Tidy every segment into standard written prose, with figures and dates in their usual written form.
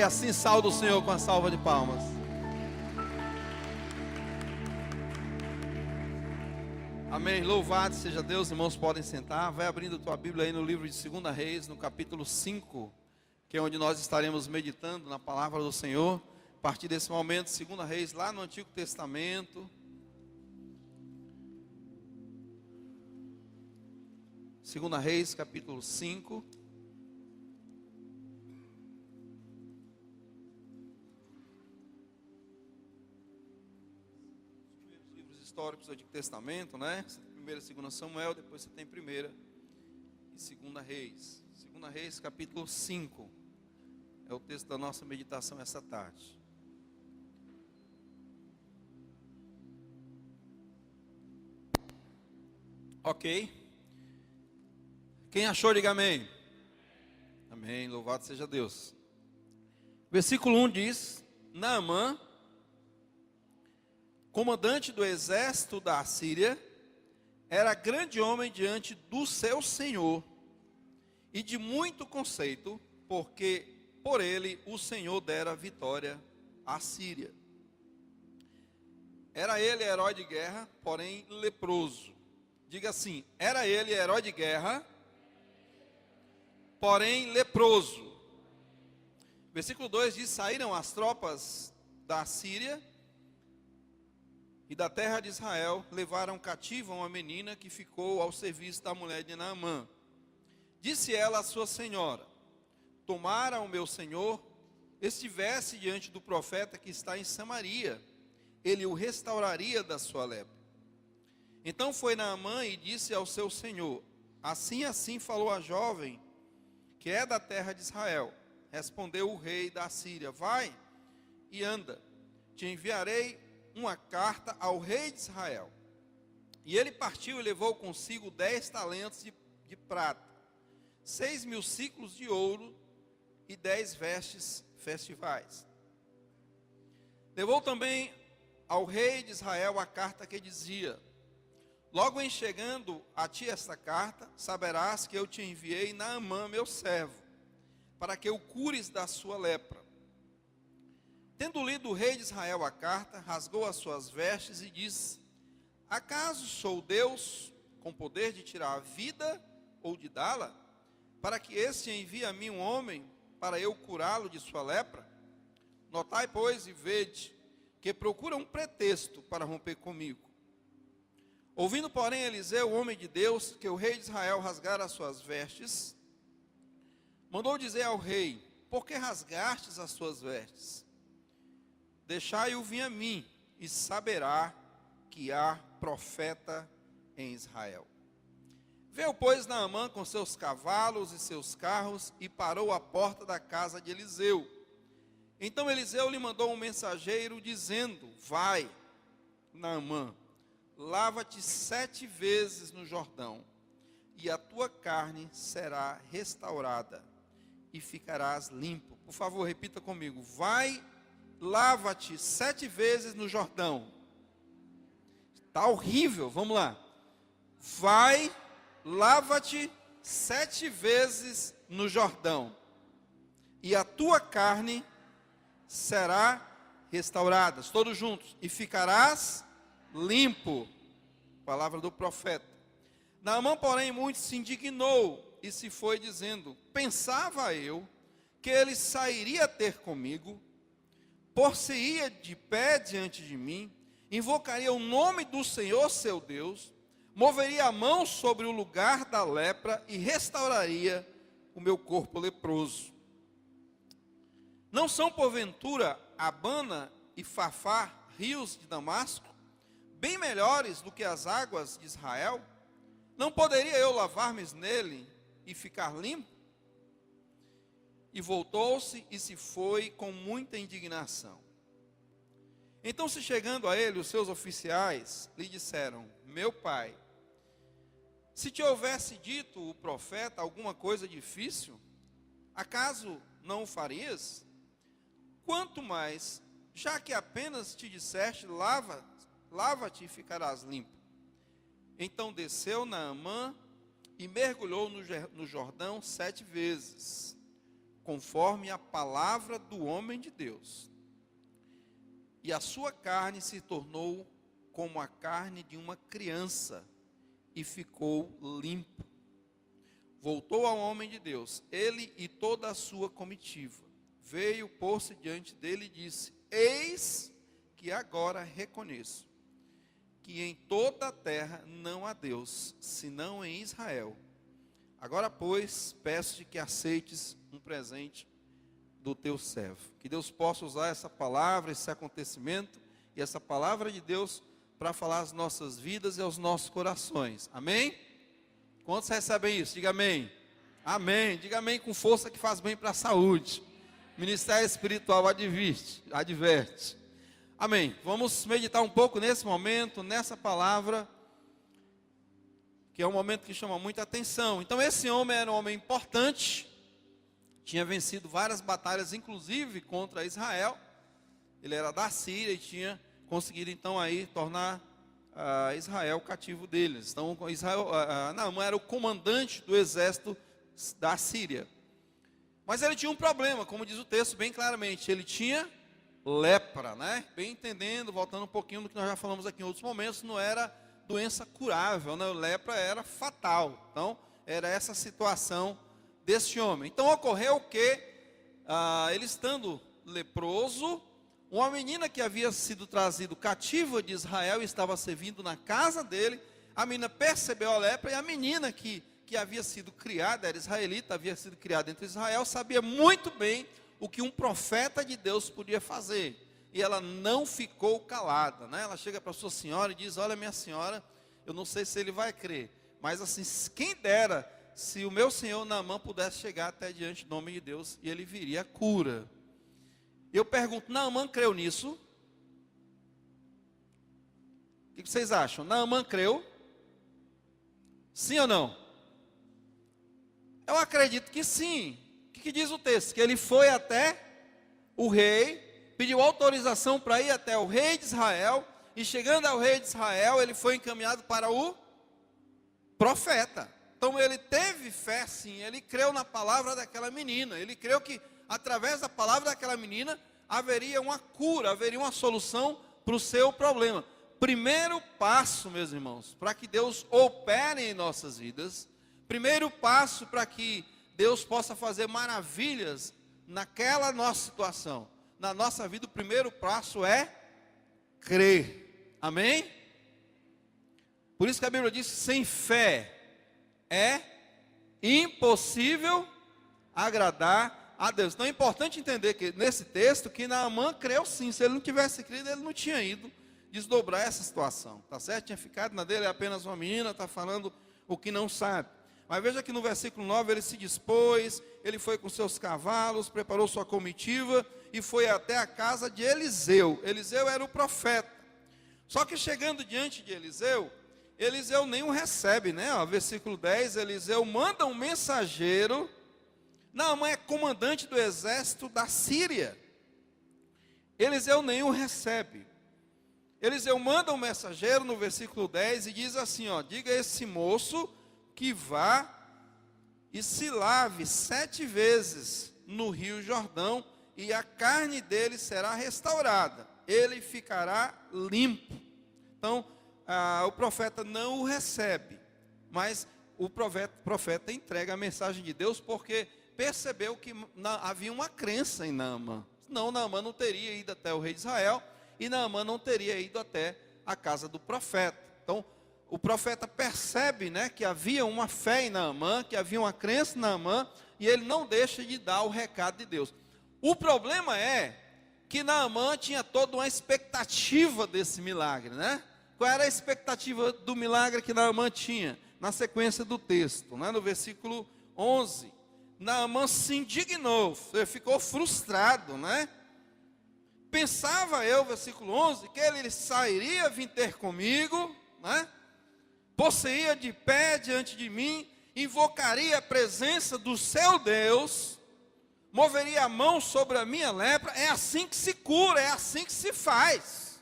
E assim sauda o Senhor com a salva de palmas. Amém. Louvado seja Deus, irmãos, podem sentar. Vai abrindo tua Bíblia aí no livro de 2 Reis, no capítulo 5, que é onde nós estaremos meditando na palavra do Senhor. A partir desse momento, 2 Reis, lá no Antigo Testamento. 2 Reis, capítulo 5. Históricos do Antigo Testamento, né? 1ª e 2ª Samuel, depois você tem 1ª e 2ª Reis. 2ª Reis, capítulo 5, é o texto da nossa meditação essa tarde. Ok. Quem achou, diga amém. Amém, louvado seja Deus. Versículo 1 diz: Naamã, comandante do exército da Assíria, era grande homem diante do seu Senhor e de muito conceito, porque por ele o Senhor dera vitória à Síria. Era ele herói de guerra, porém leproso. Diga assim: era ele herói de guerra, porém leproso. Versículo 2 diz: saíram as tropas da Síria e da terra de Israel, levaram cativa uma menina que ficou ao serviço da mulher de Naamã. Disse ela à sua senhora: tomara o meu senhor estivesse diante do profeta que está em Samaria, ele o restauraria da sua lepra. Então foi Naamã e disse ao seu senhor: assim falou a jovem, que é da terra de Israel. Respondeu o rei da Síria: vai e anda, te enviarei uma carta ao rei de Israel. E ele partiu e levou consigo 10 talentos de prata, 6.000 siclos de ouro e 10 vestes festivais. Levou também ao rei de Israel a carta que dizia: logo em chegando a ti esta carta, saberás que eu te enviei Naamã, meu servo, para que o cures da sua lepra. Tendo lido o rei de Israel a carta, rasgou as suas vestes e disse: acaso sou Deus com poder de tirar a vida ou de dá-la, para que este envie a mim um homem para eu curá-lo de sua lepra? Notai, pois, e vede, que procura um pretexto para romper comigo. Ouvindo, porém, Eliseu, o homem de Deus, que o rei de Israel rasgara as suas vestes, mandou dizer ao rei: por que rasgastes as suas vestes? Deixai-o vir a mim, e saberá que há profeta em Israel. Veio, pois, Naamã com seus cavalos e seus carros, e parou à porta da casa de Eliseu. Então Eliseu lhe mandou um mensageiro, dizendo: vai, Naamã, lava-te 7 vezes no Jordão, e a tua carne será restaurada, e ficarás limpo. Por favor, repita comigo: vai, lava-te 7 vezes no Jordão. Está horrível, vamos lá. Vai, lava-te 7 vezes no Jordão, e a tua carne será restaurada. Todos juntos. E ficarás limpo. Palavra do profeta. Naamã, porém, muito se indignou e se foi dizendo: pensava eu que ele sairia ter comigo, por-se-ia de pé diante de mim, invocaria o nome do Senhor seu Deus, moveria a mão sobre o lugar da lepra e restauraria o meu corpo leproso. Não são porventura Abana e Fafá, rios de Damasco, bem melhores do que as águas de Israel? Não poderia eu lavar-me nele e ficar limpo? E voltou-se e se foi com muita indignação. Então, se chegando a ele, os seus oficiais lhe disseram: meu pai, se te houvesse dito o profeta alguma coisa difícil, acaso não o farias? Quanto mais, já que apenas te disseste: lava-te e ficarás limpo. Então desceu Naamã e mergulhou no Jordão 7 vezes. conforme a palavra do homem de Deus. E a sua carne se tornou como a carne de uma criança, e ficou limpo. Voltou ao homem de Deus, ele e toda a sua comitiva. Veio, pôs-se diante dele e disse: eis que agora reconheço que em toda a terra não há Deus, senão em Israel. Agora, pois, peço-te que aceites um presente do teu servo. Que Deus possa usar essa palavra, esse acontecimento e essa palavra de Deus para falar às nossas vidas e aos nossos corações. Amém? Quantos recebem isso? Diga amém. Amém. Diga amém com força, que faz bem para a saúde. Ministério espiritual adverte. Amém. Vamos meditar um pouco nesse momento, nessa palavra, que é um momento que chama muita atenção. Então, esse homem era um homem importante, tinha vencido várias batalhas, inclusive contra Israel. Ele era da Síria e tinha conseguido então aí tornar Israel cativo deles. Então, Naamã era o comandante do exército da Síria. Mas ele tinha um problema, como diz o texto bem claramente. Ele tinha lepra, né? Bem entendendo, voltando um pouquinho do que nós já falamos aqui em outros momentos, não era doença curável, né? Lepra era fatal. Então, era essa situação desse homem. Então, ocorreu que, ele estando leproso, uma menina que havia sido trazida cativa de Israel e estava servindo na casa dele, a menina percebeu a lepra, e a menina que havia sido criada, era israelita, havia sido criada entre Israel, sabia muito bem o que um profeta de Deus podia fazer. E ela não ficou calada, né? Ela chega para sua senhora e diz: olha, minha senhora, eu não sei se ele vai crer, mas assim, quem dera se o meu senhor Naamã pudesse chegar até diante do homem de Deus e ele viria a cura. Eu pergunto, Naamã creu nisso? O que vocês acham? Naamã creu? Sim ou não? Eu acredito que sim. O que diz o texto? Que ele foi até o rei, pediu autorização para ir até o rei de Israel, e chegando ao rei de Israel, ele foi encaminhado para o profeta. Então ele teve fé sim, ele creu na palavra daquela menina, ele creu que através da palavra daquela menina haveria uma cura, haveria uma solução para o seu problema. Primeiro passo, meus irmãos, para que Deus opere em nossas vidas, primeiro passo para que Deus possa fazer maravilhas naquela nossa situação, na nossa vida, o primeiro passo é crer. Amém? Por isso que a Bíblia diz que sem fé é impossível agradar a Deus. Então é importante entender que nesse texto que Naamã creu sim. Se ele não tivesse crido, ele não tinha ido desdobrar essa situação, tá certo? Tinha ficado na dele, é apenas uma menina, está falando o que não sabe. Mas veja que no versículo 9 ele se dispôs, ele foi com seus cavalos, preparou sua comitiva e foi até a casa de Eliseu. Eliseu era o profeta. Só que chegando diante de Eliseu, Eliseu nem o recebe, né? Ó, versículo 10, Eliseu manda um mensageiro. Naamã é comandante do exército da Síria. Eliseu nem o recebe. Eliseu manda um mensageiro no versículo 10 e diz assim, ó: diga a esse moço que vá e se lave 7 vezes no rio Jordão, e a carne dele será restaurada, ele ficará limpo. Então, o profeta não o recebe, mas o profeta entrega a mensagem de Deus, porque percebeu que havia uma crença em Naamã. Senão Naamã não teria ido até o rei de Israel, e Naamã não teria ido até a casa do profeta. Então, o profeta percebe, né, que havia uma fé em Naamã, que havia uma crença em Naamã, e ele não deixa de dar o recado de Deus. O problema é que Naamã tinha toda uma expectativa desse milagre, né? Qual era a expectativa do milagre que Naamã tinha? Na sequência do texto, né? No versículo 11, Naamã se indignou, ficou frustrado, né? Pensava eu, versículo 11, que ele sairia vir ter comigo, né? Posseia de pé diante de mim, invocaria a presença do seu Deus, moveria a mão sobre a minha lepra. É assim que se cura, é assim que se faz.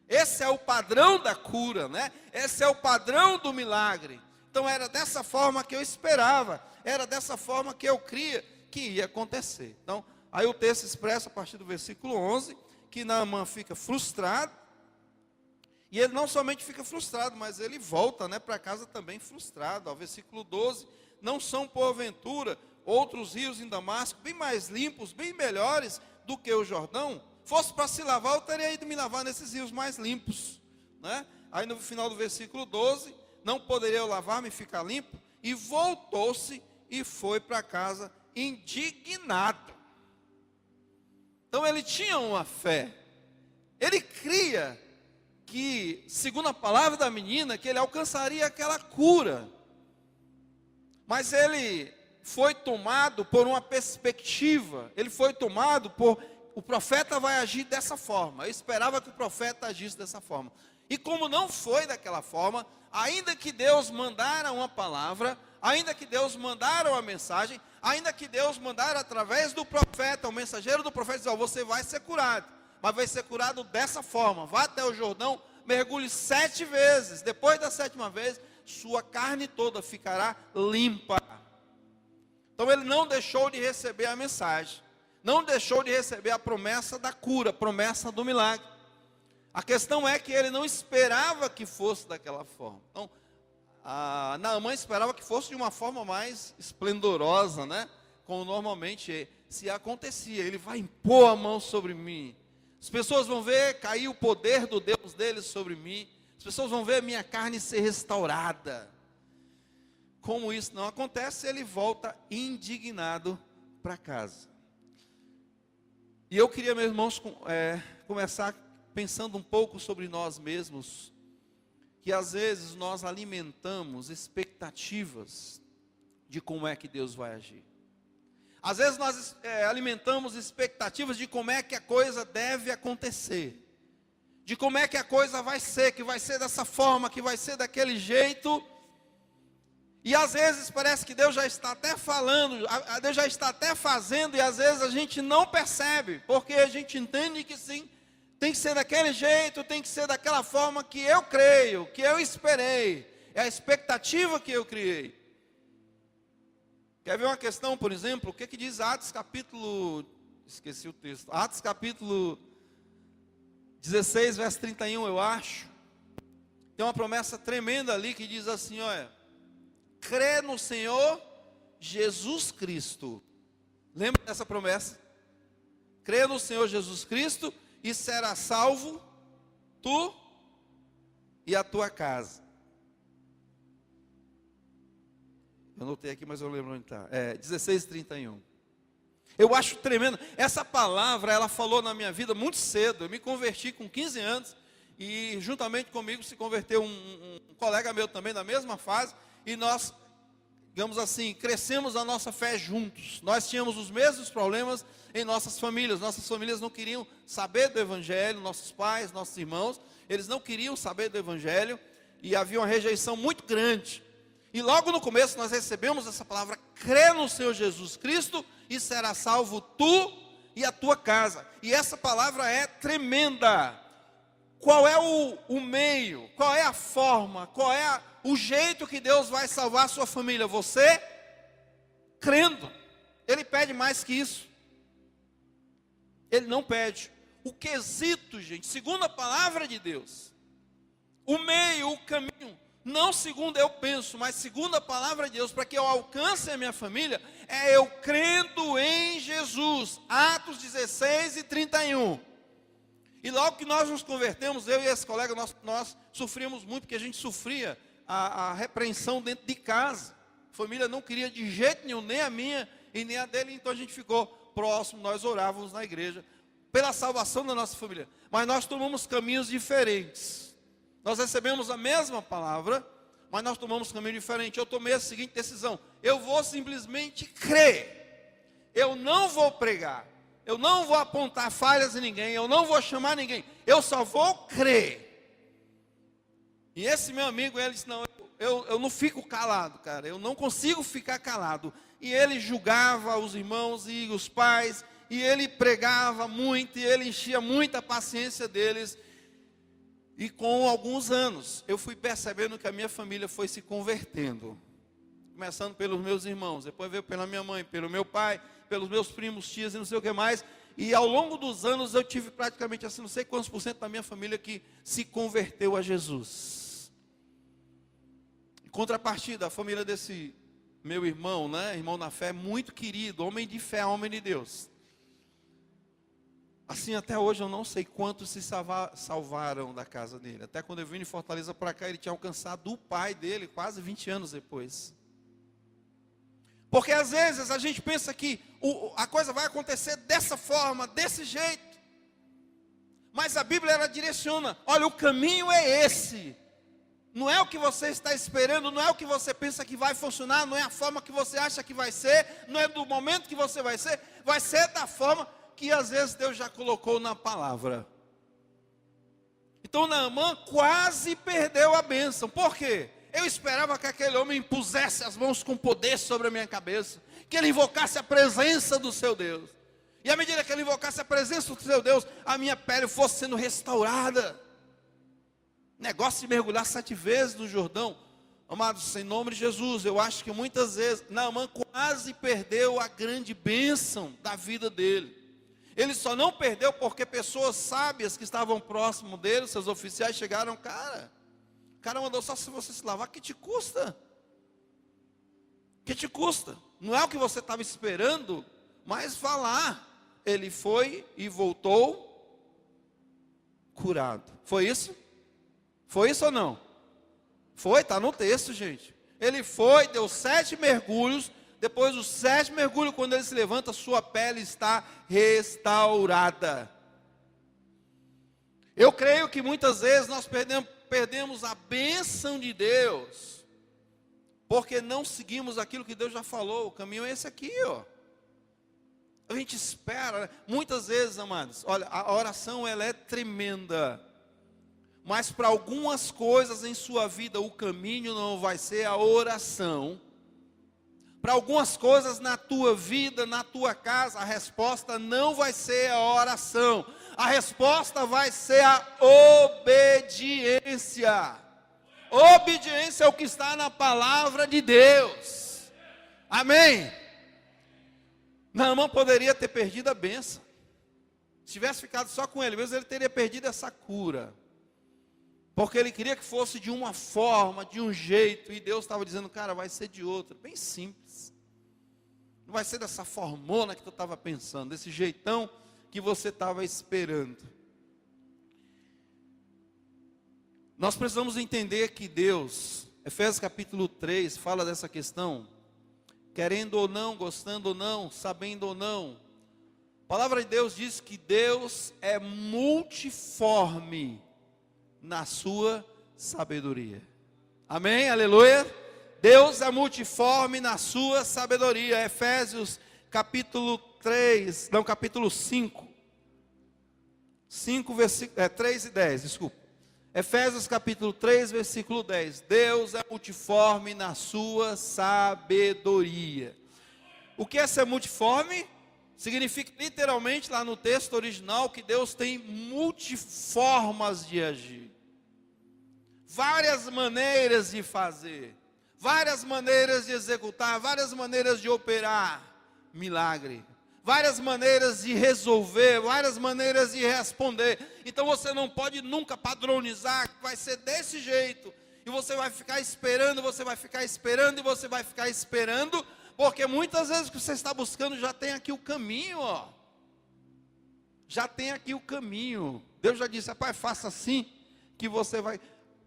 Esse é o padrão da cura, né? Esse é o padrão do milagre. Então era dessa forma que eu esperava, era dessa forma que eu cria, que ia acontecer. Então, aí o texto expressa a partir do versículo 11, que Naamã fica frustrado, e ele não somente fica frustrado, mas ele volta, né, para casa também frustrado. Ao versículo 12, não são porventura outros rios em Damasco, bem mais limpos, bem melhores do que o Jordão? Fosse para se lavar, eu teria ido me lavar nesses rios mais limpos, né? Aí no final do versículo 12, não poderia eu lavar-me e ficar limpo? E voltou-se e foi para casa indignado. Então ele tinha uma fé, ele cria que, segundo a palavra da menina, que ele alcançaria aquela cura. Mas ele foi tomado por uma perspectiva, ele foi tomado por, o profeta vai agir dessa forma. Eu esperava que o profeta agisse dessa forma. E como não foi daquela forma, ainda que Deus mandara uma palavra, ainda que Deus mandara uma mensagem, ainda que Deus mandara através do profeta, o mensageiro do profeta, dizer, você vai ser curado, mas vai ser curado dessa forma, vá até o Jordão, mergulhe 7 vezes, depois da 7ª vez, sua carne toda ficará limpa. Então ele não deixou de receber a mensagem, não deixou de receber a promessa da cura, a promessa do milagre. A questão é que ele não esperava que fosse daquela forma. Então, Naamã esperava que fosse de uma forma mais esplendorosa, né? Como normalmente se acontecia. Ele vai impor a mão sobre mim. As pessoas vão ver cair o poder do Deus deles sobre mim. As pessoas vão ver minha carne ser restaurada. Como isso não acontece, ele volta indignado para casa. E eu queria, meus irmãos, começar pensando um pouco sobre nós mesmos, que às vezes nós alimentamos expectativas de como é que Deus vai agir. Às vezes nós alimentamos expectativas de como é que a coisa deve acontecer, de como é que a coisa vai ser, que vai ser dessa forma, que vai ser daquele jeito. E às vezes parece que Deus já está até falando, Deus já está até fazendo, e às vezes a gente não percebe, porque a gente entende que sim, tem que ser daquele jeito, tem que ser daquela forma que eu creio, que eu esperei. É a expectativa que eu criei. Quer ver uma questão, por exemplo? O que diz Atos capítulo... Esqueci o texto. Atos capítulo 16, verso 31, eu acho. Tem uma promessa tremenda ali que diz assim, olha. Crê no Senhor Jesus Cristo. Lembra dessa promessa? Crê no Senhor Jesus Cristo e será salvo tu e a tua casa. Eu anotei aqui, mas eu lembro onde está. 16:31. Eu acho tremendo. Essa palavra, ela falou na minha vida muito cedo. Eu me converti com 15 anos. E juntamente comigo se converteu um colega meu também, na mesma fase. E nós, digamos assim, crescemos a nossa fé juntos. Nós tínhamos os mesmos problemas em nossas famílias. Nossas famílias não queriam saber do Evangelho. Nossos pais, nossos irmãos, eles não queriam saber do Evangelho. E havia uma rejeição muito grande. E logo no começo nós recebemos essa palavra, crê no Senhor Jesus Cristo e será salvo tu e a tua casa. E essa palavra é tremenda. Qual é o meio, qual é a forma, qual é o jeito que Deus vai salvar a sua família? Você crendo. Ele pede mais que isso. Ele não pede. O quesito, gente, segundo a palavra de Deus, o meio, o caminho, não segundo eu penso, mas segundo a palavra de Deus, para que eu alcance a minha família, é eu crendo em Jesus. Atos 16:31. E logo que nós nos convertemos, eu e esse colega, nós sofríamos muito, porque a gente sofria a repreensão dentro de casa. A família não queria de jeito nenhum, nem a minha e nem a dele, então a gente ficou próximo, nós orávamos na igreja, pela salvação da nossa família. Mas nós tomamos caminhos diferentes. Nós recebemos a mesma palavra, mas nós tomamos caminho diferente. Eu tomei a seguinte decisão: eu vou simplesmente crer. Eu não vou pregar. Eu não vou apontar falhas em ninguém. Eu não vou chamar ninguém. Eu só vou crer. E esse meu amigo, ele disse, não, eu não fico calado, cara. Eu não consigo ficar calado. E ele julgava os irmãos e os pais. E ele pregava muito. E ele enchia muita paciência deles. E com alguns anos, eu fui percebendo que a minha família foi se convertendo. Começando pelos meus irmãos, depois veio pela minha mãe, pelo meu pai, pelos meus primos, tias e não sei o que mais. E ao longo dos anos eu tive praticamente assim, não sei quantos por cento da minha família que se converteu a Jesus. Em contrapartida, a família desse meu irmão, né, irmão na fé, muito querido, homem de fé, homem de Deus. Assim, até hoje eu não sei quantos se salvaram da casa dele. Até quando eu vim de Fortaleza para cá, ele tinha alcançado o pai dele, quase 20 anos depois. Porque às vezes a gente pensa que a coisa vai acontecer dessa forma, desse jeito. Mas a Bíblia, ela direciona, olha, o caminho é esse. Não é o que você está esperando, não é o que você pensa que vai funcionar, não é a forma que você acha que vai ser, não é do momento que você vai ser da forma que às vezes Deus já colocou na palavra. Então Naamã quase perdeu a bênção. Por quê? Eu esperava que aquele homem impusesse as mãos com poder sobre a minha cabeça, que ele invocasse a presença do seu Deus. E à medida que ele invocasse a presença do seu Deus, a minha pele fosse sendo restaurada. Negócio de mergulhar 7 vezes no Jordão. Amados, em nome de Jesus, eu acho que muitas vezes Naamã quase perdeu a grande bênção da vida dele. Ele só não perdeu porque pessoas sábias que estavam próximo dele, seus oficiais, chegaram, cara, o cara mandou só se você se lavar, que te custa? Que te custa? Não é o que você estava esperando, mas vá lá. Ele foi e voltou curado. Foi isso? Foi isso ou não? Foi, está no texto, gente. Ele foi, deu 7 mergulhos. Depois dos 7 mergulhos, quando ele se levanta, sua pele está restaurada. Eu creio que muitas vezes nós perdemos a bênção de Deus, porque não seguimos aquilo que Deus já falou. O caminho é esse aqui, ó. A gente espera, né? Muitas vezes, amados, olha, a oração ela é tremenda, mas para algumas coisas em sua vida, o caminho não vai ser a oração. Para algumas coisas na tua vida, na tua casa, a resposta não vai ser a oração. A resposta vai ser a obediência. Obediência é o que está na palavra de Deus. Amém? Naamã poderia ter perdido a bênção. Se tivesse ficado só com ele mesmo, ele teria perdido essa cura. Porque ele queria que fosse de uma forma, de um jeito, e Deus estava dizendo, cara, vai ser de outra, bem simples. Não vai ser dessa formona que tu estava pensando, desse jeitão que você estava esperando. Nós precisamos entender que Deus, Efésios capítulo 3, fala dessa questão, querendo ou não, gostando ou não, sabendo ou não. A palavra de Deus diz que Deus é multiforme na sua sabedoria. Amém? Aleluia? Deus é multiforme na sua sabedoria. Efésios capítulo 3, não, capítulo 5. 3 e 10, desculpa. Efésios capítulo 3, versículo 10. Deus é multiforme na sua sabedoria. O que é ser multiforme? Significa literalmente lá no texto original que Deus tem multiformas de agir. Várias maneiras de fazer. Várias maneiras de executar. Várias maneiras de operar milagre. Várias maneiras de resolver. Várias maneiras de responder. Então você não pode nunca padronizar que vai ser desse jeito. E você vai ficar esperando, você vai ficar esperando e você vai ficar esperando. Porque muitas vezes o que você está buscando já tem aqui o caminho, ó. Já tem aqui o caminho. Deus já disse, pai, faça assim que você vai...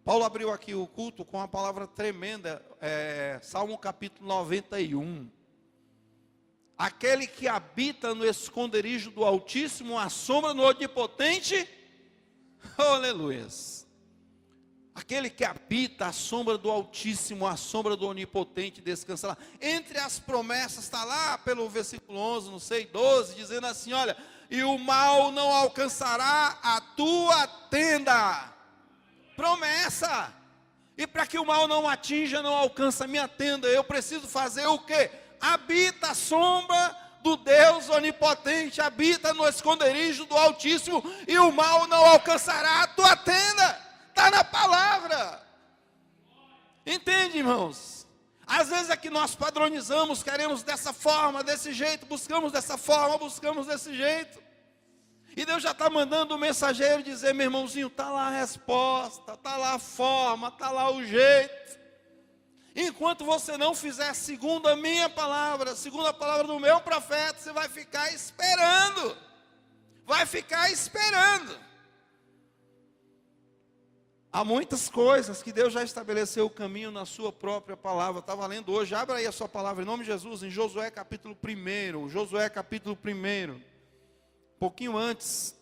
Paulo abriu aqui o culto com uma palavra tremenda, Salmo capítulo 91. Aquele que habita no esconderijo do Altíssimo, à sombra do Onipotente, aleluias. Aquele que habita à sombra do Altíssimo, à sombra do Onipotente, descansa lá. Entre as promessas, está lá pelo versículo 11, não sei, 12, dizendo assim, olha, e o mal não alcançará a tua tenda. Promessa. E para que o mal não atinja, não alcança a minha tenda, eu preciso fazer o quê? Habita a sombra do Deus Onipotente, habita no esconderijo do Altíssimo, e o mal não alcançará a tua tenda. Está na palavra. Entende, irmãos? Às vezes é que nós padronizamos, queremos dessa forma, desse jeito, buscamos dessa forma, buscamos desse jeito. E Deus já está mandando o mensageiro dizer: meu irmãozinho, está lá a resposta, está lá a forma, está lá o jeito. Enquanto você não fizer segundo a minha palavra, segundo a palavra do meu profeta, você vai ficar esperando. Vai ficar esperando. Há muitas coisas que Deus já estabeleceu o caminho na sua própria palavra. Estava lendo hoje, abra aí a sua palavra em nome de Jesus, em Josué capítulo 1. Josué capítulo 1. Um pouquinho antes.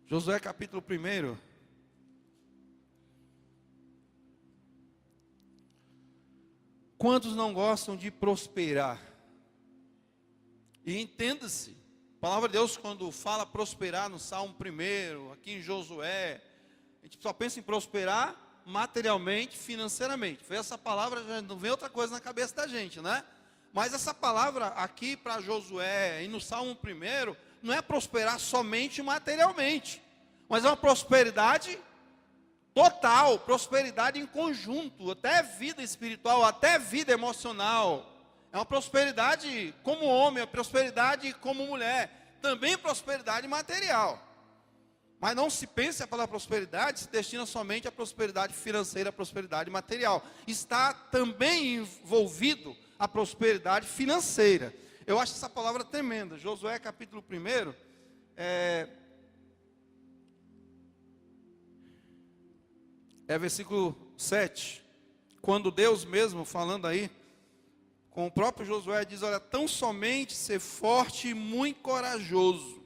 Josué capítulo 1. Quantos não gostam de prosperar? E entenda-se, a palavra de Deus, quando fala prosperar no Salmo 1, aqui em Josué, a gente só pensa em prosperar materialmente, financeiramente. Foi essa palavra, já não vem outra coisa na cabeça da gente, né? Mas essa palavra aqui para Josué e no Salmo 1, não é prosperar somente materialmente, mas é uma prosperidade total, prosperidade em conjunto, até vida espiritual, até vida emocional. É uma prosperidade como homem, é prosperidade como mulher, também prosperidade material. Mas não se pense a palavra prosperidade, se destina somente à prosperidade financeira, à prosperidade material. Está também envolvido a prosperidade financeira. Eu acho essa palavra tremenda. Josué capítulo 1, versículo 7. Quando Deus mesmo, falando aí, com o próprio Josué, diz: olha, tão somente ser forte e muito corajoso.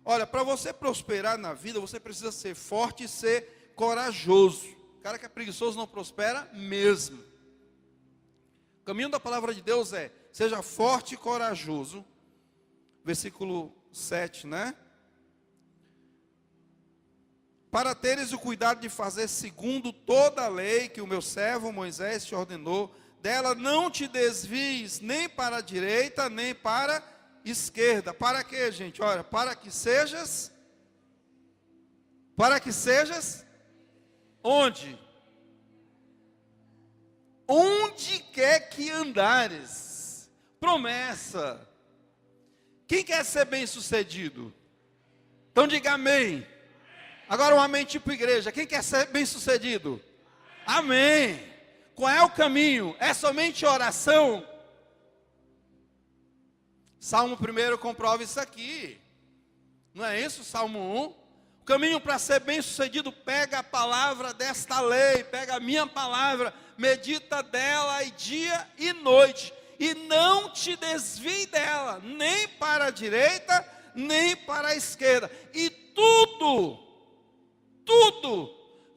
Olha, para você prosperar na vida, você precisa ser forte e ser corajoso. O cara que é preguiçoso não prospera mesmo. O caminho da palavra de Deus é: seja forte e corajoso. Versículo 7, né? Para teres o cuidado de fazer segundo toda a lei que o meu servo Moisés te ordenou, dela não te desvies nem para a direita, nem para a esquerda. Para quê, gente? Olha, para que sejas onde? Onde quer que andares. Promessa. Quem quer ser bem sucedido? Então diga amém. Agora um amém tipo igreja. Quem quer ser bem sucedido? Amém. Qual é o caminho? É somente oração? Salmo 1 comprova isso aqui. Não é isso? Salmo 1. O caminho para ser bem sucedido: pega a palavra desta lei, pega a minha palavra, medita dela dia e noite, e não te desvie dela, nem para a direita, nem para a esquerda, e tudo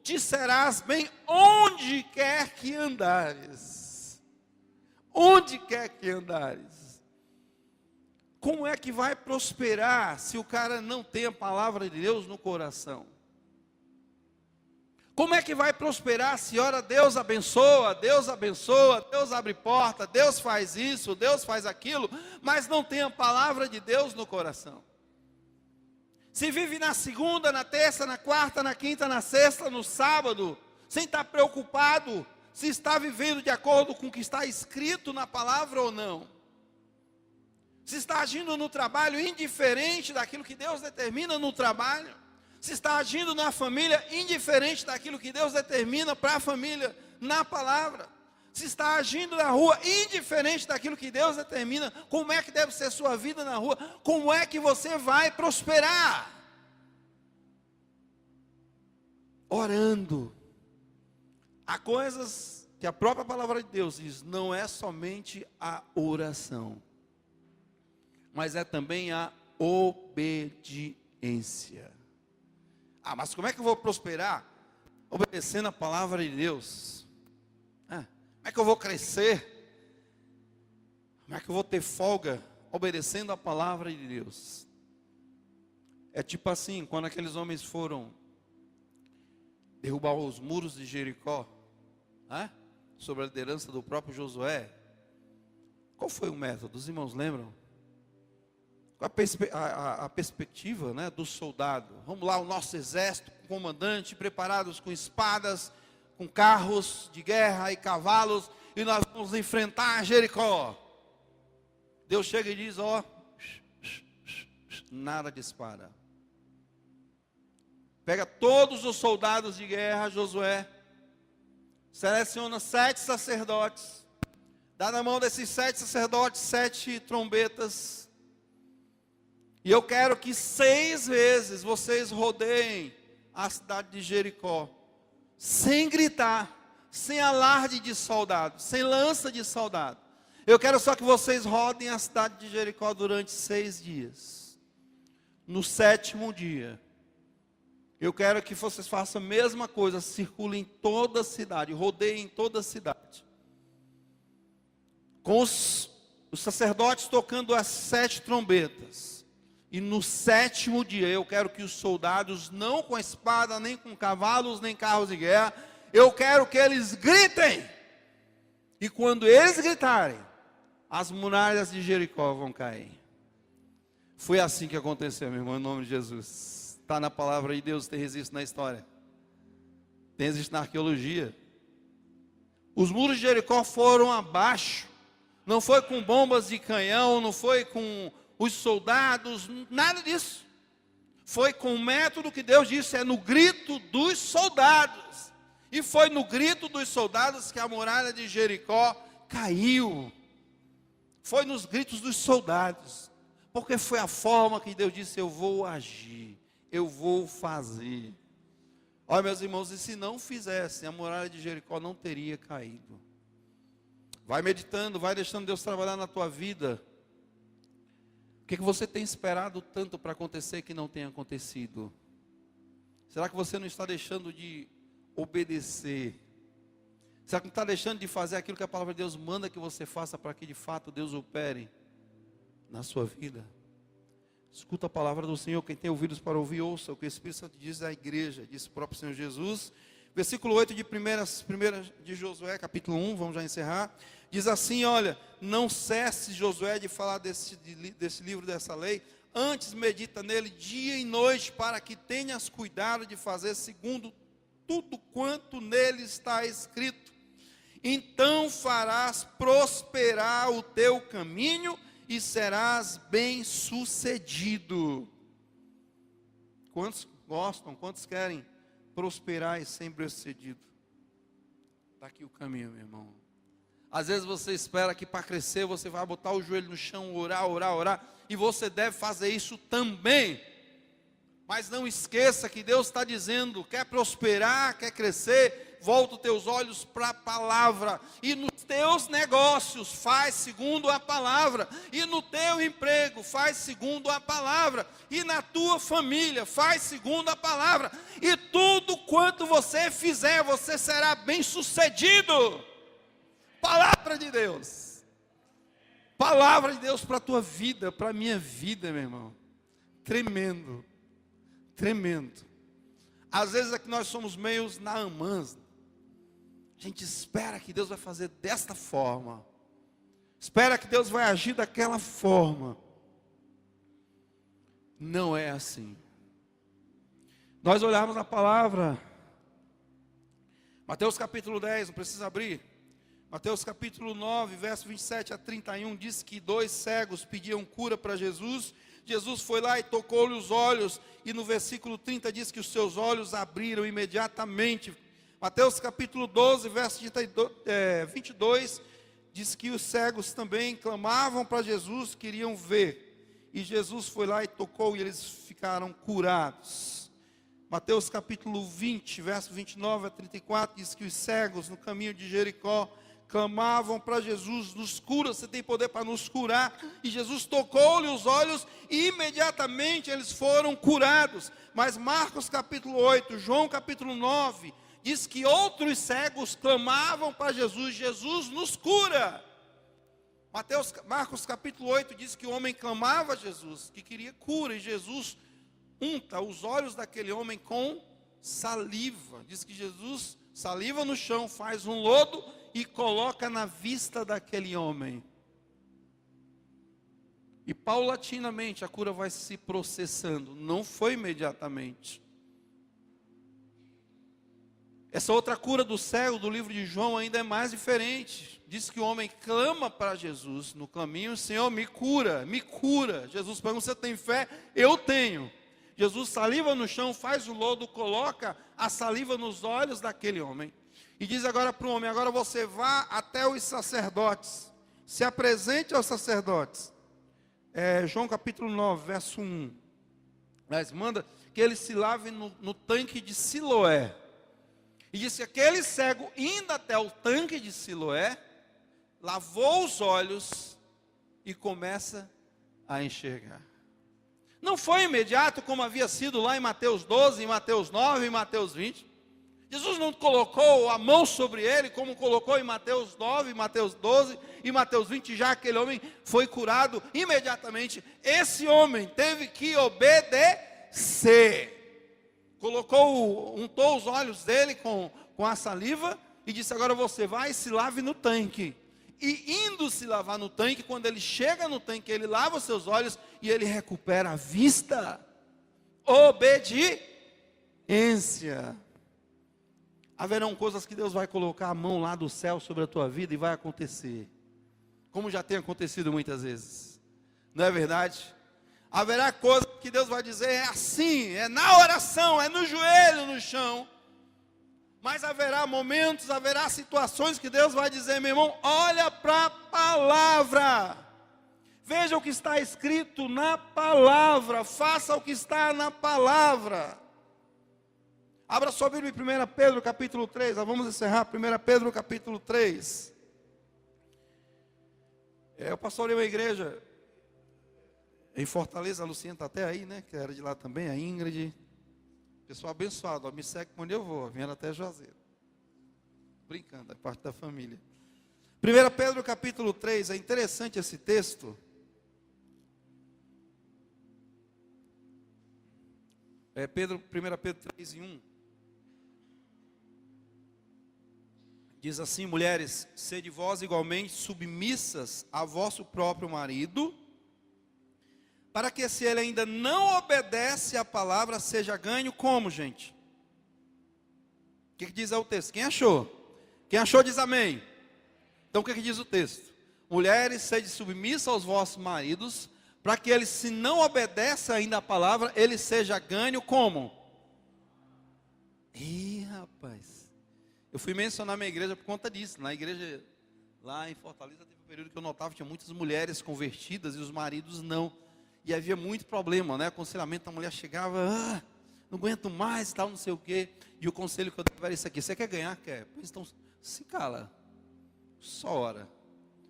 te serás bem onde quer que andares. Onde quer que andares. Como é que vai prosperar se o cara não tem a palavra de Deus no coração? Como é que vai prosperar se ora Deus abençoa, Deus abre porta, Deus faz isso, Deus faz aquilo, mas não tem a palavra de Deus no coração? Se vive na segunda, na terça, na quarta, na quinta, na sexta, no sábado, sem estar preocupado se está vivendo de acordo com o que está escrito na palavra ou não. Se está agindo no trabalho indiferente daquilo que Deus determina no trabalho. Se está agindo na família indiferente daquilo que Deus determina para a família na palavra. Se está agindo na rua indiferente daquilo que Deus determina, como é que deve ser sua vida na rua? Como é que você vai prosperar? Orando. Há coisas que a própria palavra de Deus diz: não é somente a oração, mas é também a obediência. Ah, mas como é que eu vou prosperar? Obedecendo a palavra de Deus. Como é que eu vou crescer? Como é que eu vou ter folga? Obedecendo a palavra de Deus. É tipo assim, quando aqueles homens foram derrubar os muros de Jericó, sob a liderança do próprio Josué. Qual foi o método? Os irmãos lembram? a perspectiva, né, do soldado. Vamos lá, o nosso exército, o comandante, preparados com espadas, com carros de guerra e cavalos, e nós vamos enfrentar Jericó. Deus chega e diz, ó, nada dispara. Pega todos os soldados de guerra, Josué, seleciona 7 sacerdotes, dá na mão desses 7 sacerdotes 7 trombetas, e eu quero que 6 vezes vocês rodeiem a cidade de Jericó, sem gritar, sem alarde de soldado, sem lança de soldado. Eu quero só que vocês rodem a cidade de Jericó durante 6 dias. No 7º dia, eu quero que vocês façam a mesma coisa, circulem toda a cidade, rodeiem toda a cidade. Com os sacerdotes tocando as 7 trombetas. E no 7º dia, eu quero que os soldados, não com espada, nem com cavalos, nem carros de guerra, eu quero que eles gritem. E quando eles gritarem, as muralhas de Jericó vão cair. Foi assim que aconteceu, meu irmão, em nome de Jesus. Está na palavra de Deus, tem registro na história. Tem registro na arqueologia. Os muros de Jericó foram abaixo. Não foi com bombas de canhão, não foi com os soldados, nada disso. Foi com o método que Deus disse, é no grito dos soldados. E foi no grito dos soldados que a muralha de Jericó caiu. Foi nos gritos dos soldados. Porque foi a forma que Deus disse, eu vou agir, eu vou fazer. Olha, meus irmãos, e se não fizesse, a muralha de Jericó não teria caído. Vai meditando, vai deixando Deus trabalhar na tua vida. O que você tem esperado tanto para acontecer que não tem acontecido? Será que você não está deixando de obedecer? Será que não está deixando de fazer aquilo que a palavra de Deus manda que você faça para que de fato Deus opere na sua vida? Escuta a palavra do Senhor, quem tem ouvidos para ouvir, ouça o que o Espírito Santo diz à igreja, disse o próprio Senhor Jesus. Versículo 8 de 1 de Josué, capítulo 1, vamos já encerrar. Diz assim, olha, não cesse Josué de falar desse livro, dessa lei, antes medita nele dia e noite, para que tenhas cuidado de fazer segundo tudo quanto nele está escrito. Então farás prosperar o teu caminho e serás bem-sucedido. Quantos gostam, quantos querem prosperar e ser bem-sucedido? Está aqui o caminho, meu irmão. Às vezes você espera que para crescer você vai botar o joelho no chão, orar, e você deve fazer isso também. Mas não esqueça que Deus está dizendo, quer prosperar, quer crescer, volta os teus olhos para a palavra, e nos teus negócios faz segundo a palavra, e no teu emprego faz segundo a palavra, e na tua família faz segundo a palavra, e tudo quanto você fizer, você será bem sucedido. Palavra de Deus. Palavra de Deus para a tua vida, para a minha vida, meu irmão. Tremendo. Tremendo. Às vezes é que nós somos meios naamãs. A gente espera que Deus vai fazer desta forma. Espera que Deus vai agir daquela forma. Não é assim. Nós olharmos a palavra. Mateus capítulo 10, não precisa abrir. Mateus capítulo 9, verso 27 a 31, diz que 2 cegos pediam cura para Jesus. Jesus foi lá e tocou-lhe os olhos, e no versículo 30 diz que os seus olhos abriram imediatamente. Mateus capítulo 12, verso 22, diz que os cegos também clamavam para Jesus, queriam ver. E Jesus foi lá e tocou, e eles ficaram curados. Mateus capítulo 20, verso 29 a 34, diz que os cegos no caminho de Jericó clamavam para Jesus, nos cura, você tem poder para nos curar. E Jesus tocou-lhe os olhos e imediatamente eles foram curados. Mas Marcos capítulo 8, João capítulo 9, diz que outros cegos clamavam para Jesus, Jesus nos cura. Marcos capítulo 8 diz que o homem clamava a Jesus, que queria cura, e Jesus unta os olhos daquele homem com saliva. Diz que Jesus saliva no chão, faz um lodo e coloca na vista daquele homem. E paulatinamente a cura vai se processando. Não foi imediatamente. Essa outra cura do cego do livro de João ainda é mais diferente. Diz que o homem clama para Jesus no caminho: Senhor, me cura, me cura. Jesus pergunta: você tem fé? Eu tenho. Jesus saliva no chão, faz o lodo, coloca a saliva nos olhos daquele homem. E diz agora para o homem: agora você vá até os sacerdotes, se apresente aos sacerdotes. João capítulo 9, verso 1. Mas manda que ele se lave no tanque de Siloé. E disse que aquele cego, indo até o tanque de Siloé, lavou os olhos e começa a enxergar. Não foi imediato como havia sido lá em Mateus 12, em Mateus 9, em Mateus 20. Jesus não colocou a mão sobre ele como colocou em Mateus 9, Mateus 12 e Mateus 20, já aquele homem foi curado imediatamente. Esse homem teve que obedecer. Untou os olhos dele com a saliva e disse: agora você vai e se lave no tanque. E indo se lavar no tanque, quando ele chega no tanque, ele lava os seus olhos e ele recupera a vista. Obediência. Haverão coisas que Deus vai colocar a mão lá do céu sobre a tua vida e vai acontecer. Como já tem acontecido muitas vezes. Não é verdade? Haverá coisas que Deus vai dizer: é assim, é na oração, é no joelho, no chão. Mas haverá momentos, haverá situações que Deus vai dizer: meu irmão, olha para a palavra. Veja o que está escrito na palavra. Faça o que está na palavra. Abra sua Bíblia em 1 Pedro capítulo 3. Nós vamos encerrar 1 Pedro capítulo 3. Eu pastorei uma igreja em Fortaleza. A Lucinha está até aí, né? Que era de lá também, a Ingrid. Pessoal abençoado, ó, me segue quando eu vou. Vieram até Juazeiro. Brincando, é parte da família. 1 Pedro capítulo 3. É interessante esse texto. 1 Pedro 3 e 1. Diz assim: mulheres, sede vós igualmente submissas a vosso próprio marido, para que, se ele ainda não obedece à palavra, seja ganho como, gente? O que diz o texto? Quem achou? Quem achou diz amém. Então o que diz o texto? Mulheres, sede submissas aos vossos maridos, para que ele, se não obedece ainda à palavra, ele seja ganho como? Ih, rapaz. Eu fui mencionar minha igreja por conta disso. Na igreja lá em Fortaleza teve um período que eu notava que tinha muitas mulheres convertidas e os maridos não. E havia muito problema, né? Aconselhamento, a mulher chegava: não aguento mais, tal, não sei o quê. E o conselho que eu dava era isso aqui: você quer ganhar? Quer? Pois então se cala. Só ora.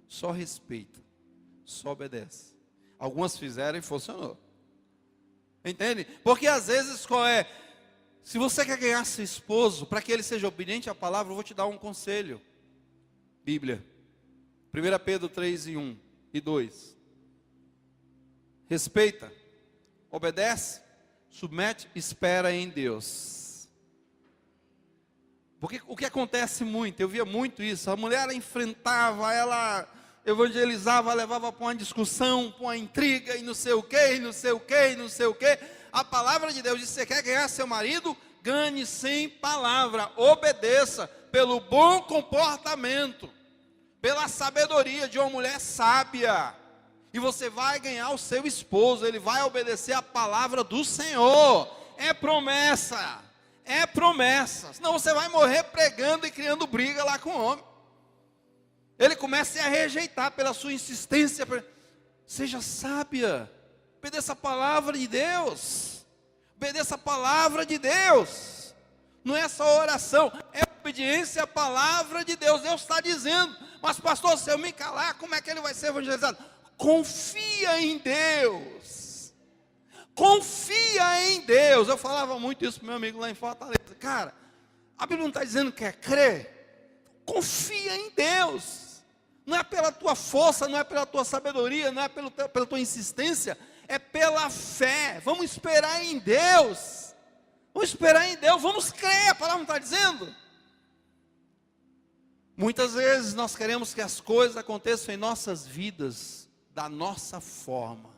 Só respeita. Só obedece. Algumas fizeram e funcionou. Entende? Porque às vezes qual é? Se você quer ganhar seu esposo, para que ele seja obediente à palavra, eu vou te dar um conselho. Bíblia. 1 Pedro 3 e 1 e 2. Respeita, obedece, submete, espera em Deus. Porque o que acontece muito, eu via muito isso, a mulher enfrentava, ela evangelizava, levava para uma discussão, para uma intriga, e não sei o que, e não sei o que, e não sei o que. A palavra de Deus diz: você quer ganhar seu marido? Ganhe sem palavra, obedeça, pelo bom comportamento, pela sabedoria de uma mulher sábia. E você vai ganhar o seu esposo, ele vai obedecer a palavra do Senhor. É promessa, é promessa. Senão você vai morrer pregando e criando briga lá com o homem. Ele começa a rejeitar pela sua insistência. Seja sábia, obedeça a palavra de Deus. Obedeça a palavra de Deus. Não é só oração, é obediência à palavra de Deus. Deus está dizendo: mas pastor, se eu me calar, como é que ele vai ser evangelizado? Confia em Deus. Confia em Deus. Eu falava muito isso para meu amigo lá em Fortaleza. Cara, a Bíblia não está dizendo que é crer. Confia em Deus. Não é pela tua força, não é pela tua sabedoria, não é pela tua insistência, é pela fé. Vamos esperar em Deus. Vamos esperar em Deus, vamos crer. A palavra não está dizendo. Muitas vezes nós queremos que as coisas aconteçam em nossas vidas da nossa forma,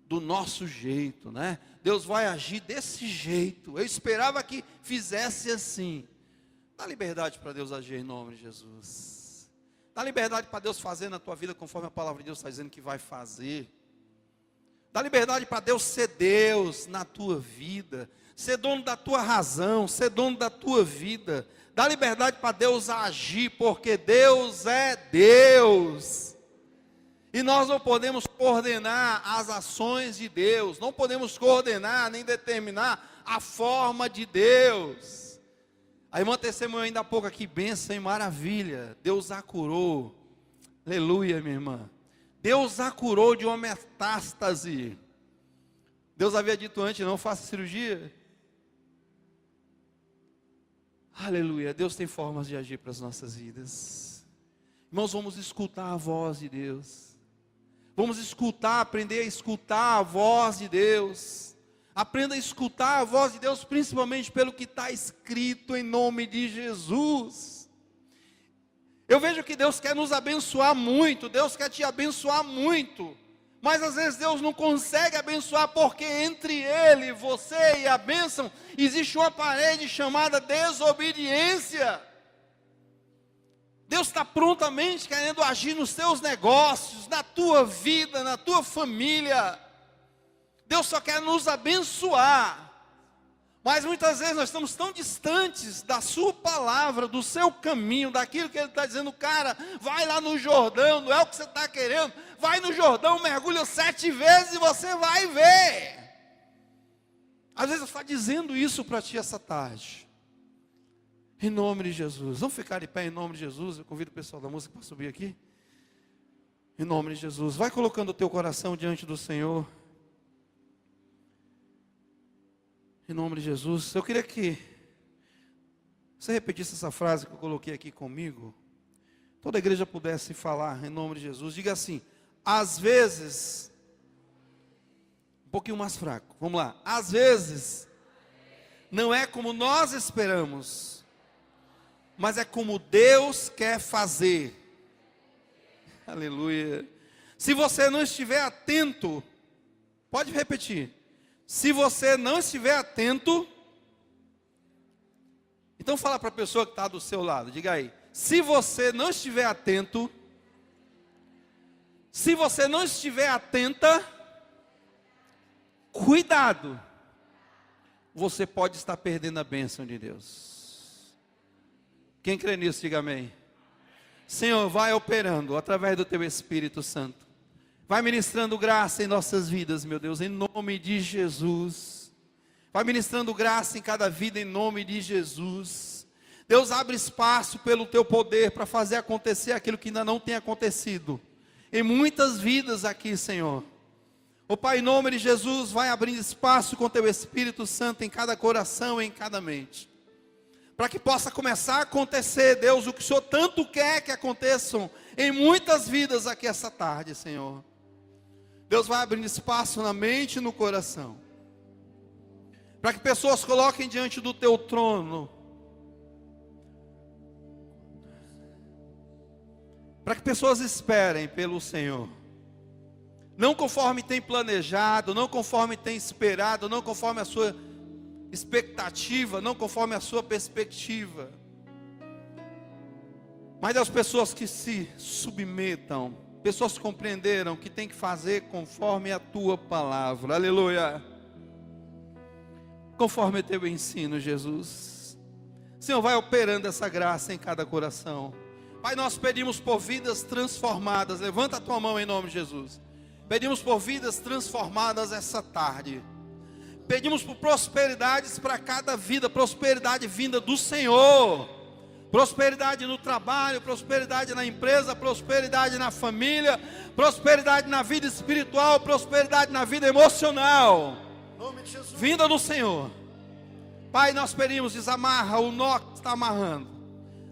do nosso jeito, né? Deus vai agir desse jeito. Eu esperava que fizesse assim. Dá liberdade para Deus agir em nome de Jesus. Dá liberdade para Deus fazer na tua vida conforme a palavra de Deus está dizendo que vai fazer. Dá liberdade para Deus ser Deus na tua vida, ser dono da tua razão, ser dono da tua vida. Dá liberdade para Deus agir, porque Deus é Deus. E nós não podemos coordenar as ações de Deus, não podemos coordenar nem determinar a forma de Deus. A irmã testemunhou ainda há pouco aqui, bênção e maravilha, Deus a curou, aleluia minha irmã. Deus a curou de uma metástase. Deus havia dito antes, não faça cirurgia. Aleluia, Deus tem formas de agir para as nossas vidas. Irmãos, vamos escutar a voz de Deus. Vamos escutar, aprender a escutar a voz de Deus. Aprenda a escutar a voz de Deus, principalmente pelo que está escrito em nome de Jesus. Eu vejo que Deus quer nos abençoar muito, Deus quer te abençoar muito, mas às vezes Deus não consegue abençoar, porque entre Ele, você e a bênção, existe uma parede chamada desobediência. Deus está prontamente querendo agir nos teus negócios, na tua vida, na tua família. Deus só quer nos abençoar. Mas muitas vezes nós estamos tão distantes da sua palavra, do seu caminho, daquilo que Ele está dizendo. Cara, vai lá no Jordão, não é o que você está querendo. Vai no Jordão, mergulha 7 vezes e você vai ver. Às vezes Ele está dizendo isso para ti essa tarde. Em nome de Jesus. Vamos ficar de pé em nome de Jesus. Eu convido o pessoal da música para subir aqui. Em nome de Jesus. Vai colocando o teu coração diante do Senhor. Em nome de Jesus. Eu queria que você repetisse essa frase que eu coloquei aqui comigo. Toda a igreja pudesse falar em nome de Jesus. Diga assim: às vezes, um pouquinho mais fraco, vamos lá. Às vezes, não é como nós esperamos, mas é como Deus quer fazer. Aleluia. Se você não estiver atento, pode repetir. Se você não estiver atento, então fala para a pessoa que está do seu lado, diga aí. Se você não estiver atento, se você não estiver atenta, cuidado, você pode estar perdendo a bênção de Deus. Quem crê nisso, diga amém. Senhor, vai operando através do Teu Espírito Santo. Vai ministrando graça em nossas vidas, meu Deus, em nome de Jesus. Vai ministrando graça em cada vida, em nome de Jesus. Deus, abre espaço pelo Teu poder para fazer acontecer aquilo que ainda não tem acontecido em muitas vidas aqui, Senhor. Ó Pai, em nome de Jesus, vai abrindo espaço com Teu Espírito Santo em cada coração e em cada mente, para que possa começar a acontecer, Deus, o que o Senhor tanto quer que aconteçam em muitas vidas aqui essa tarde, Senhor. Deus vai abrindo espaço na mente e no coração, para que pessoas coloquem diante do Teu trono, para que pessoas esperem pelo Senhor, não conforme tem planejado, não conforme tem esperado, não conforme a sua expectativa, não conforme a sua perspectiva, mas as pessoas que se submetam, pessoas que compreenderam que tem que fazer conforme a Tua palavra, aleluia, conforme o Teu ensino, Jesus. Senhor, vai operando essa graça em cada coração. Pai, nós pedimos por vidas transformadas. Levanta a tua mão em nome de Jesus. Pedimos por vidas transformadas essa tarde. Pedimos por prosperidades para cada vida, prosperidade vinda do Senhor. Prosperidade no trabalho, prosperidade na empresa, prosperidade na família, prosperidade na vida espiritual, prosperidade na vida emocional. Vinda do Senhor. Pai, nós pedimos, desamarra o nó que está amarrando.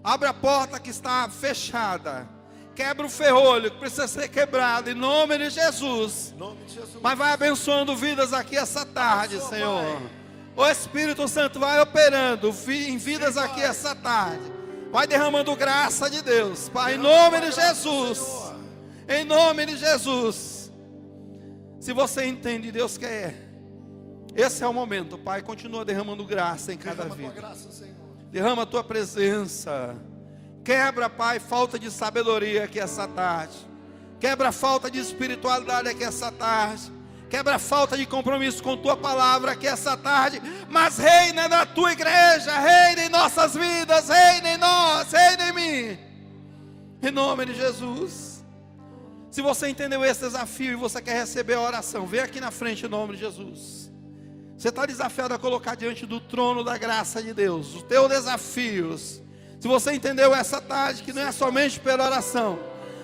Abre a porta que está fechada. Quebra o ferrolho que precisa ser quebrado, em nome de Jesus. Mas vai abençoando vidas aqui essa tarde, Senhor. O Espírito Santo vai operando em vidas aqui essa tarde. Vai derramando graça de Deus, Pai, em nome de Jesus. Em nome de Jesus. Se você entende, Deus quer. Esse é o momento, Pai. Continua derramando graça em cada vida. Derrama a tua presença. Quebra, Pai, falta de sabedoria aqui essa tarde. Quebra a falta de espiritualidade aqui essa tarde. Quebra a falta de compromisso com tua palavra aqui essa tarde. Mas reina na tua igreja, reina em nossas vidas, reina em nós, reina em mim. Em nome de Jesus. Se você entendeu esse desafio e você quer receber a oração, vem aqui na frente em nome de Jesus. Você está desafiado a colocar diante do trono da graça de Deus os teus desafios. Se você entendeu essa tarde que não é somente pela oração,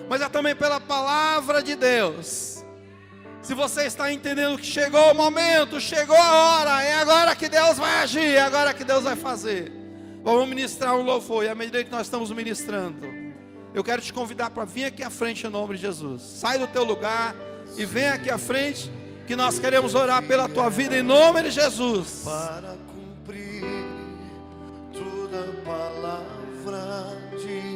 mas é também pela palavra de Deus. Se você está entendendo que chegou o momento, chegou a hora, é agora que Deus vai agir, é agora que Deus vai fazer. Vamos ministrar um louvor, e à medida que nós estamos ministrando, eu quero te convidar para vir aqui à frente em nome de Jesus. Sai do teu lugar e vem aqui à frente, que nós queremos orar pela tua vida em nome de Jesus. Para cumprir toda palavra de